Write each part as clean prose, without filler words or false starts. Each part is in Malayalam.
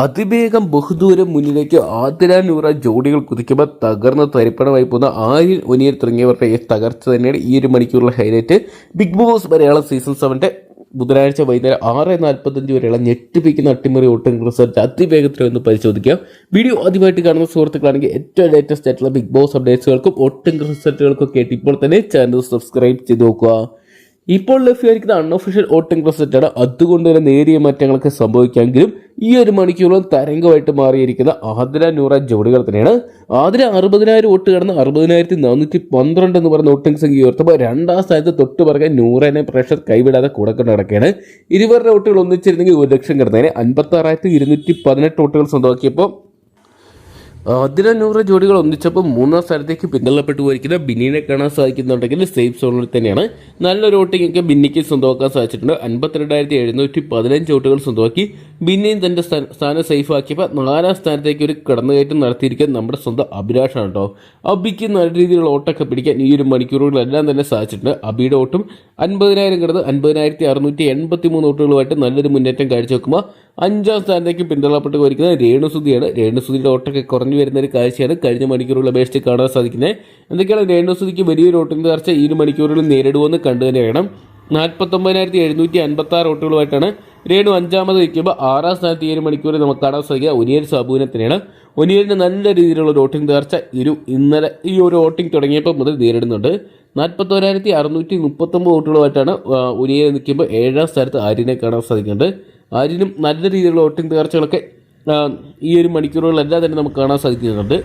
അതിവേഗം ബഹുദൂരം മുന്നിലേക്ക് ആതിര നൂറ ജോഡികൾ കുതിക്കുമ്പോൾ തകർന്ന് തരിപ്പണമായി പോകുന്ന ആര്യൻ ഒനിയൻ തുടങ്ങിയവരുടെ തകർച്ച തന്നെയാണ് ഈ ഒരു മണിക്കൂറിലെ highlight. Bigg Boss Malayalam season 7 ബുധനാഴ്ച വൈകുന്നേരം 6:45 വരെയുള്ള ഞെട്ടിപ്പിക്കുന്ന അട്ടിമറി വോട്ടിംഗ് റിസൾട്ട് അതിവേഗത്തിൽ ഒന്ന് പരിശോധിക്കാം. വീഡിയോ ആദ്യമായിട്ട് കാണുന്ന സുഹൃത്തുക്കളാണെങ്കിൽ ഏറ്റവും ലേറ്റസ്റ്റ് ആയിട്ടുള്ള ബിഗ് ബോസ് അപ്ഡേറ്റ്സുകൾക്കും വോട്ടിംഗ് റിസൾട്ടുകൾക്കും ഒക്കെ ഇപ്പോൾ തന്നെ ചാനൽ സബ്സ്ക്രൈബ് ചെയ്ത് നോക്കുക. ഇപ്പോൾ ലഭ്യമായിരിക്കുന്ന അൺഒഫീഷ്യൽ വോട്ടിംഗ് റിസൾട്ടാണ്. അതുകൊണ്ട് തന്നെ നേരിയ മാറ്റങ്ങളൊക്കെ സംഭവിക്കാമെങ്കിലും ഈ ഒരു മണിക്കൂറിലും തരംഗമായിട്ട് മാറിയിരിക്കുന്ന ആതിര നൂറ ജോഡികൾ തന്നെയാണ്. ആതിര 60,000 വോട്ട് കടന്ന് 60,412 എന്ന് പറയുന്ന വോട്ടിംഗ് സംഖ്യ ഉയർത്തുമ്പോൾ രണ്ടാം സ്ഥാനത്ത് തൊട്ട് പറയാൻ നൂറനെ പ്രഷർ കൈവിടാതെ കൂടക്കൊണ്ട് നടക്കുകയാണ്. ഇരുവരുടെ വോട്ടുകൾ ഒന്നിച്ചിരുന്നെങ്കിൽ 1,00,000 കിടന്നതിന് 56,218 വോട്ടുകൾ സ്വന്തമാക്കിയപ്പോൾ ആതിര നൂറ് ജോഡികൾ ഒന്നിച്ചപ്പോൾ മൂന്നാം സ്ഥാനത്തേക്ക് പിന്തള്ളപ്പെട്ടു പോയിരിക്കുന്ന ബിന്നിനെ കാണാൻ സാധിക്കുന്നുണ്ടെങ്കിൽ സേഫ് സോണിൽ തന്നെയാണ്. നല്ലൊരു വോട്ടിംഗ് ഒക്കെ ബിന്നിക്ക് സ്വന്തമാക്കാൻ സാധിച്ചിട്ടുണ്ട്. 52,715 വോട്ടുകൾ സ്വന്തമാക്കി ബിന്നിയും തന്റെ സ്ഥാനം സേഫ് ആക്കിയപ്പോൾ 4ാം സ്ഥാനത്തേക്ക് ഒരു കടന്നുകയറ്റം നടത്തിയിരിക്കാൻ നമ്മുടെ സ്വന്തം അഭിലാഷാണ് കേട്ടോ. അബിക്ക് നല്ല രീതിയിലുള്ള വോട്ടൊക്കെ പിടിക്കാൻ ഈ ഒരു മണിക്കൂറുകളെല്ലാം തന്നെ സാധിച്ചിട്ടുണ്ട്. അബിയുടെ വോട്ടും 50,000 കിടന്ന് 50,683 വോട്ടുകളുമായിട്ട് നല്ലൊരു മുന്നേറ്റം കാഴ്ചവെക്കുമ്പോൾ 5ാം സ്ഥാനത്തേക്ക് പിന്തള്ളപ്പെട്ട് പോയിരിക്കുന്നത് രേണുസുതിയാണ്. രേണുസുതിയുടെ വോട്ടൊക്കെ കുറഞ്ഞു വരുന്ന ഒരു കാഴ്ചയാണ് കഴിഞ്ഞ മണിക്കൂറുകൾ അപേക്ഷിച്ച് കാണാൻ സാധിക്കുന്നത്. എന്തൊക്കെയാണ് രേണുസുതിക്ക് വലിയൊരു വോട്ടിംഗ് തകർച്ച ഈ ഒരു മണിക്കൂറുകളിൽ നേരിടുമെന്ന് കണ്ടു തന്നെ വേണം. 49,756 വോട്ടുകളുമായിട്ടാണ് രേണു 5ാമത് നിൽക്കുമ്പോൾ 6ാം സ്ഥാനത്ത് ഈ ഒരു മണിക്കൂറിൽ നമുക്ക് കാണാൻ സാധിക്കുക ഒനിയൻ സാബുവിനെ തന്നെയാണ്. ഒനിയലിന് നല്ല രീതിയിലുള്ള ഒരു വോട്ടിംഗ് തകർച്ച ഇന്നലെ ഈ ഒരു വോട്ടിംഗ് തുടങ്ങിയപ്പോൾ മുതൽ നേരിടുന്നുണ്ട്. 41,639 വോട്ടുകളുമായിട്ടാണ് ഒനിയൽ നിൽക്കുമ്പോൾ 7ാം സ്ഥാനത്ത് ആര്യനെ കാണാൻ സാധിക്കുന്നുണ്ട്. ആര്യനും നല്ല രീതിയിലുള്ള വോട്ടിംഗ് തകർച്ചകളൊക്കെ ഈ ഒരു മണിക്കൂറുകളെല്ലാം തന്നെ നമുക്ക് കാണാൻ സാധിക്കുന്നുണ്ട്.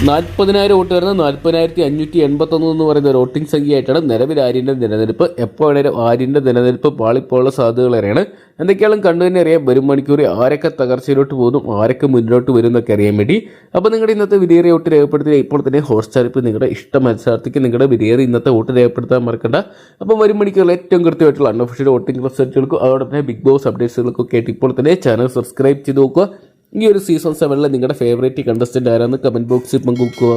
40,000 വോട്ട് വരുന്ന 40,581 എന്ന് പറയുന്ന ഒരു വോട്ടിംഗ് സംഖ്യയായിട്ടാണ് നിലവിൽ ആര്യൻ്റെ നിലനിൽപ്പ്. എപ്പോൾ വേണേലും ആര്യൻ്റെ നിലനിൽപ്പ് പാളിപ്പോയുള്ള സാധ്യതകളേറെയാണ്. എന്തൊക്കെയാണ് കണ്ടു തന്നെ അറിയാം വരും മണിക്കൂറിൽ ആരൊക്കെ തകർച്ചയിലോട്ട് പോകുന്നു, ആരൊക്കെ മുന്നോട്ട് വരും എന്നൊക്കെ അറിയാൻ വേണ്ടി. അപ്പോൾ നിങ്ങളുടെ ഇന്നത്തെ വിലയേറിയ വോട്ട് രേഖപ്പെടുത്തി ഇപ്പോൾ തന്നെ ഹോട്ട്സ്റ്റാർ ഇപ്പോൾ നിങ്ങളുടെ ഇഷ്ട മത്സരാർത്ഥിക്ക് നിങ്ങളുടെ വിലയേറിയ ഇന്നത്തെ വോട്ട് രേഖപ്പെടുത്താൻ മറക്കണ്ട. അപ്പോൾ വരും മണിക്കൂറിൽ ഏറ്റവും കൃത്യമായിട്ടുള്ള അൺഒഫീഷ്യൽ വോട്ടിംഗ് റിസൾട്ടുകൾക്കും അതോടൊപ്പം തന്നെ ബിഗ് ബോസ് അപ്ഡേറ്റ്സുകൾക്കും കേട്ട് ഇപ്പോൾ തന്നെ ചാനൽ സബ്സ്ക്രൈബ് ചെയ്ത് നോക്കുക. ഈ ഒരു സീസൺ 7 നിങ്ങളുടെ ഫേവറേറ്റ് കണ്ടസ്റ്റന്റ് ആരാന്ന് കമന്റ് ബോക്സിൽ പങ്കുവെക്കുക.